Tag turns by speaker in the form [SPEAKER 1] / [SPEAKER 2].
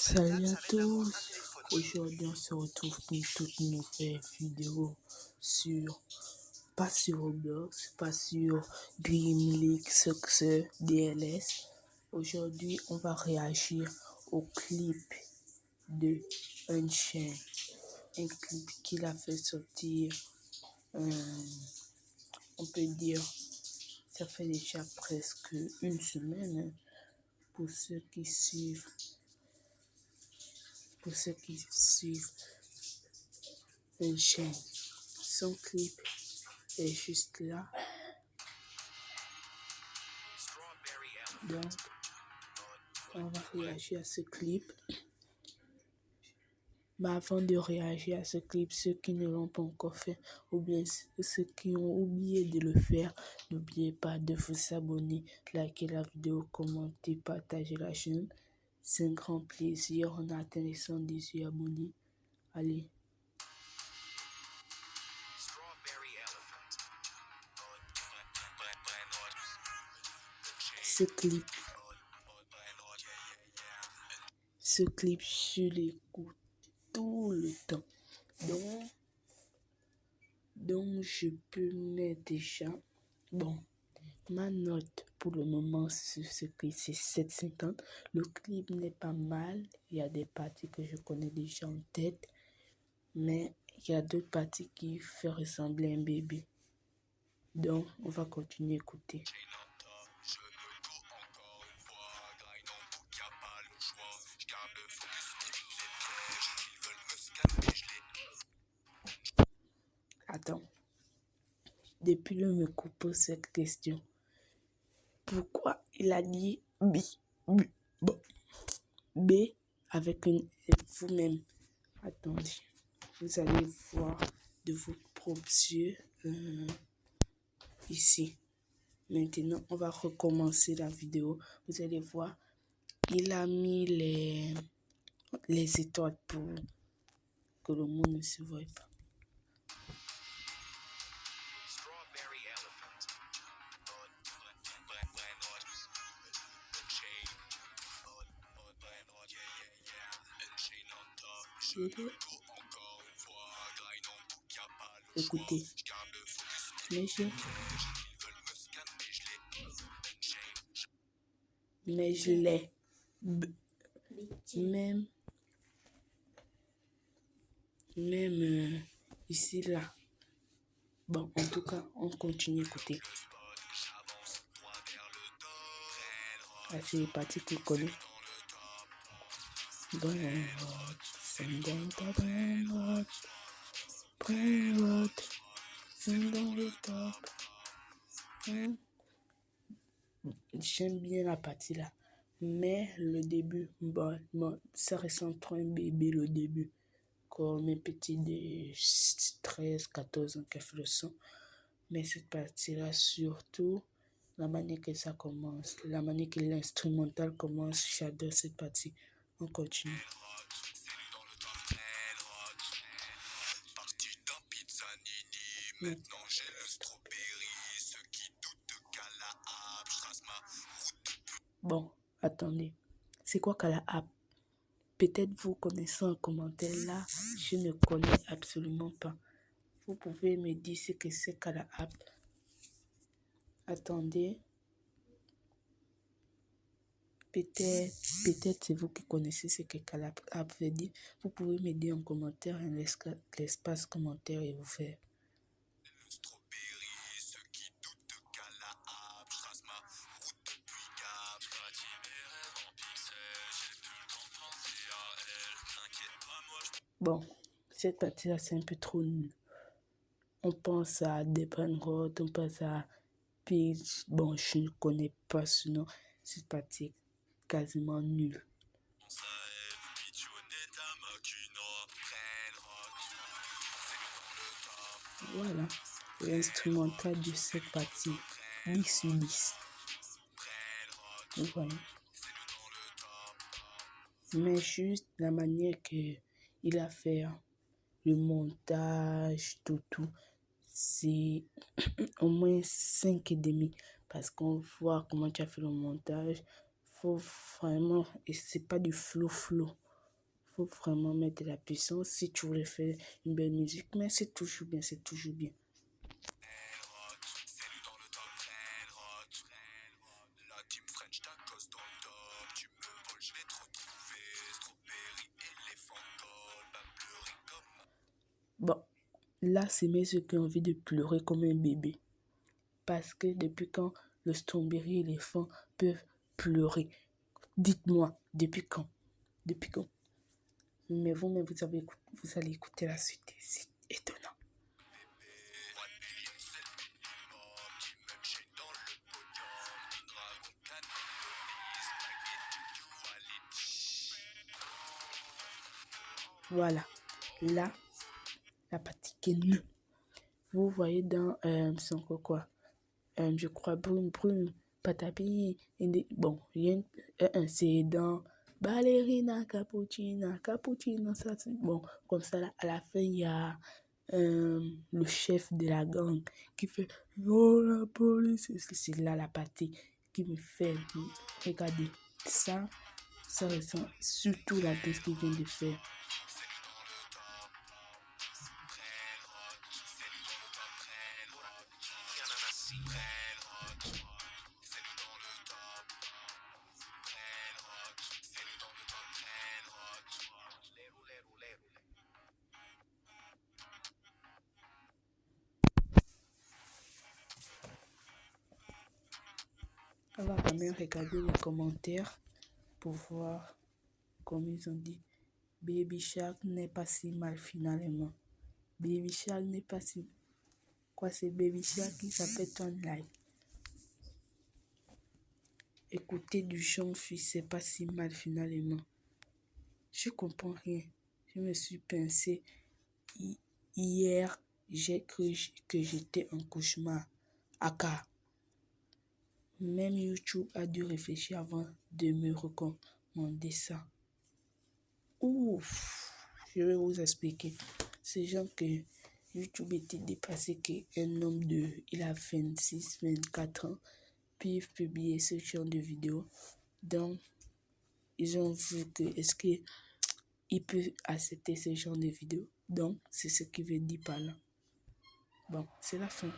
[SPEAKER 1] Salut à tous, aujourd'hui on se retrouve pour une toute nouvelle vidéo sur, pas sur Roblox, pas sur Dream League Success DLS. Aujourd'hui on va réagir au clip de Unchained, un clip qu'il a fait sortir, on peut dire, ça fait déjà presque une semaine pour ceux qui suivent. Unchained. Son clip est juste là. Donc, on va réagir à ce clip. Mais avant de réagir à ce clip, ceux qui ne l'ont pas encore fait, ou bien ceux qui ont oublié de le faire, n'oubliez pas de vous abonner, liker la vidéo, commenter, partager la chaîne. C'est un grand plaisir. On a atteint les 118 abonnés. Allez. Ce clip, je l'écoute tout le temps. Donc je peux mettre déjà, bon, ma note pour le moment sur ce clip c'est 7,50. Le clip n'est pas mal, il y a des parties que je connais déjà en tête, mais il y a d'autres parties qui font ressembler à un bébé. Donc on va continuer à écouter. Attends, depuis le me pose cette question. Pourquoi il a dit B, bon, B avec une vous-même? Attendez, vous allez voir de vos propres yeux ici. Maintenant, on va recommencer la vidéo. Vous allez voir, il a mis les étoiles pour que le monde ne se voie pas. Écoutez, mais je l'ai même ici là. Bon, en tout cas, on continue à écouter. Ah, c'est les parties qu'on connaît. Brainrot, c'est dans le top. J'aime bien la partie là. Mais le début, bon, ça ressemble trop à un bébé le début. Comme un petit de 13, 14 ans qui fait le son. Mais cette partie-là, surtout, la manière que ça commence, la manière que l'instrumental commence, j'adore cette partie. On continue. Bon, attendez. C'est quoi Kala App? Peut-être vous connaissez en commentaire là. Je ne connais absolument pas. Vous pouvez me dire ce que c'est Kala App. Attendez. Peut-être c'est vous qui connaissez ce que Kala App veut dire. Vous pouvez me dire en commentaire, l'espace commentaire est ouvert. Bon, cette partie-là, c'est un peu trop nul. On pense à Brainrot, on pense à Peach. Bon, je ne connais pas ce nom. Cette partie est quasiment nulle. Voilà, l'instrumental de cette partie, 10 sur 10. Vous voyez. Mais juste la manière qu'il a fait le montage, tout, c'est au moins 5,5. Parce qu'on voit comment tu as fait le montage. Faut vraiment, et c'est pas du flow. faut vraiment mettre de la puissance si tu voulais faire une belle musique. Mais c'est toujours bien, c'est toujours bien. Bon, là, c'est mes yeux qui ont envie de pleurer comme un bébé. Parce que depuis quand le Strawberry éléphant peuvent pleurer? Dites-moi, depuis quand? Depuis quand? Mais vous-même, vous allez écouter la suite. C'est étonnant. Voilà. Là, la partie qui est nue. Vous voyez dans, c'est encore quoi? Je crois Brume, Patapi. Bon, c'est dans Ballerina Cappuccina, ça, bon, comme ça, là, à la fin, il y a le chef de la gang qui fait oh la police. C'est là la partie qui me fait regarder ça ressemble surtout la pièce qu'il vient de faire. On va quand même regarder les commentaires pour voir comme ils ont dit. Baby Shark n'est pas si mal finalement. Baby Shark n'est pas si... Quoi, c'est Baby Shark qui s'appelle Ton Live. Écouter du Jean-Fils, c'est pas si mal finalement. Je comprends rien. Je me suis pincé. Hier, j'ai cru que j'étais en cauchemar. Aka. Même YouTube a dû réfléchir avant de me recommander ça. Ouf, je vais vous expliquer. C'est genre que YouTube était dépassé qu'un homme il a 26, 24 ans, puis il publiait ce genre de vidéos. Donc, ils ont vu que est-ce qu'il peut accepter ce genre de vidéos. Donc, c'est ce qu'il veut dire par là. Bon, c'est la fin.